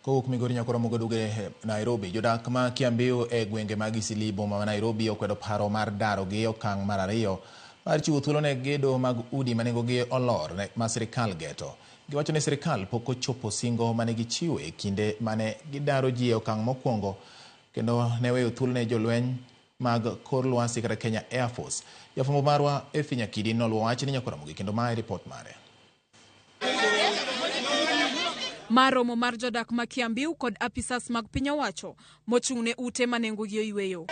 Kowuok Migori nyakoro mogoduge Nairobi, jodak ma Kiambu e gwenge mag Eastleigh boma ma Nairobi okwedo paro mar daro gi okang' mar ariyo mar chiwo thuolo ne gedo mag udi ma nengogi olor ma sirkal geto. Giwacho ni sirkal pok ochopo singo mane gichiwo e kinde mane gidaro ji e okang' mokwongo kendo ne weyo thuolo ne jolweny mag kor lwasi kata Kenya Air Force. Jafwambo marwa Efi Nyakidi noluwo wach ni nyakoro mogi kendo mae ripot mare. Maromo mar jodak ma Kiambu kod apisas mag piny owacho mochung' ne ute manengogi oyweyo.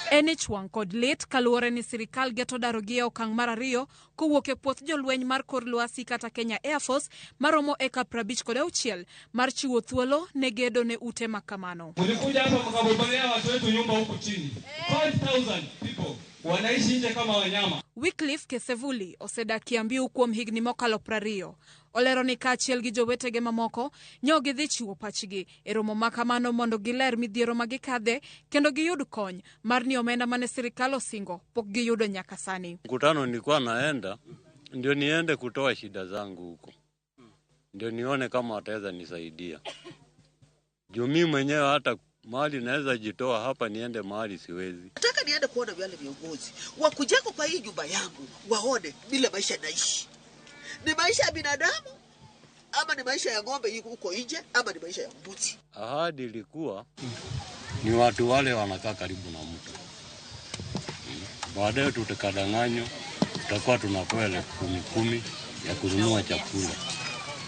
En ichwang' kod lit kaluwore ni sirkal geto daro gi e okang' mar ariyo kowuok e puoth jolweny mar kor lwasi kata Kenya Air Force maromo eka 56 mar chiwo thuolo ne gedo ne ute makamano. Mlikuja hapa mkabobelea watu wetu nyumba huku chini. 5,000 people wanaishi nje kama wanyama. Wycliffe Kesevuli osedak Kiambu kuom higni mokalo 20. Olero ni kaachiel gi jowetege mamoko nyogi dhi chiwo pachgi e romo makamano mondo giler midhiero magikadhe kendo giyud kony mar ni omenda mane sirkal osingo pok giyudo nyaka sani. Mkutano nilikuwa naenda ndio niende kutoa shida zangu huko, ndio nione kama wataweza nisaidia. Juu mimi mwenyewe hata mahali naweza jitoa hapa niende mahali siwezi. Nataka niende kuona wale viongozi wakujeko kwa hii nyumba yangu waone vile maisha naishi. Ni maisha ya binadamu ama ni maisha ya ng'ombe huko nje ama ni maisha ya mbuzi? Ahadi ilikuwa ni watu wale wanakaa karibu na mtu. Baadaye tutakadanganywa, tutakuwa tunapewa 10,000 ya kununua chakula.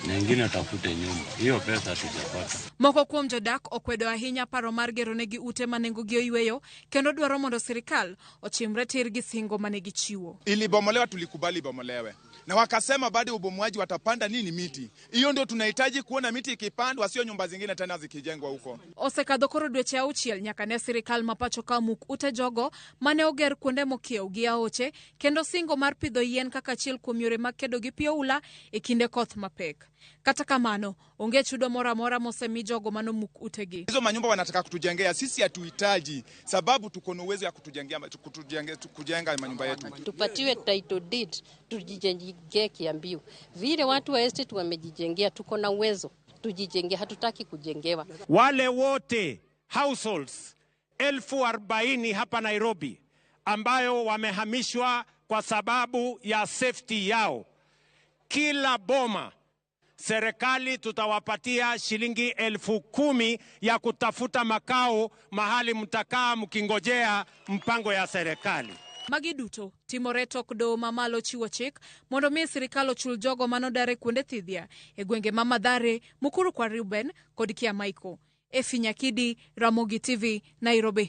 Na wengine tafute nyumba. Hiyo pesa tutapata. Moko kuom jodak okwedo ahinya paro mar gero negi ute manengogi oyweyo kendo dwaro mondo sirkal ochimre tir gi singo manegi chiwo. Ilibomolewa, tulikubali bomolewe. Na wakasema baada ya ubomoaji watapanda nini miti. Hiyo ndio tunahitaji kuona miti ikipandwa, sio nyumba zingine tena zikijengwa huko. Osekadho koro dweche 6 nyaka ne sirkal mapacho ka muk ute jogo mane oger kuonde mokiew gi aoche kendo singo mar pidho yien kaka achiel kuom yore mag kedo gi pioula e kinde koth mapek. Kata kamano, onge chudo moro amora mosemi jogo manomuk utegi. Hizo manyumba wanataka kutujengea, sisi hatuhitaji sababu tuko na uwezo ya kujenga manyumba yetu. Tupatiwe title deed tujijengee Kiambu. Vile watu wa estate wamejijengea, tuko na uwezo tujijengee, hatutaki kujengewa. Wale wote households 40,000 hapa Nairobi ambayo wamehamishwa kwa sababu ya safety yao, kila boma serikali tutawapatia shilingi 10,000 ya kutafuta makao mahali mtakaa mkingojea mpango ya serikali. Magi duto timore tok doho mamalo chiwo chik mondo mi sirkal ochul jogo manodare kuonde thidhia e gwenge ma Mathare, Mukuru kwa Ruben kod Kiamaiko. Efi Nyakidi, Ramogi TV, Nairobi.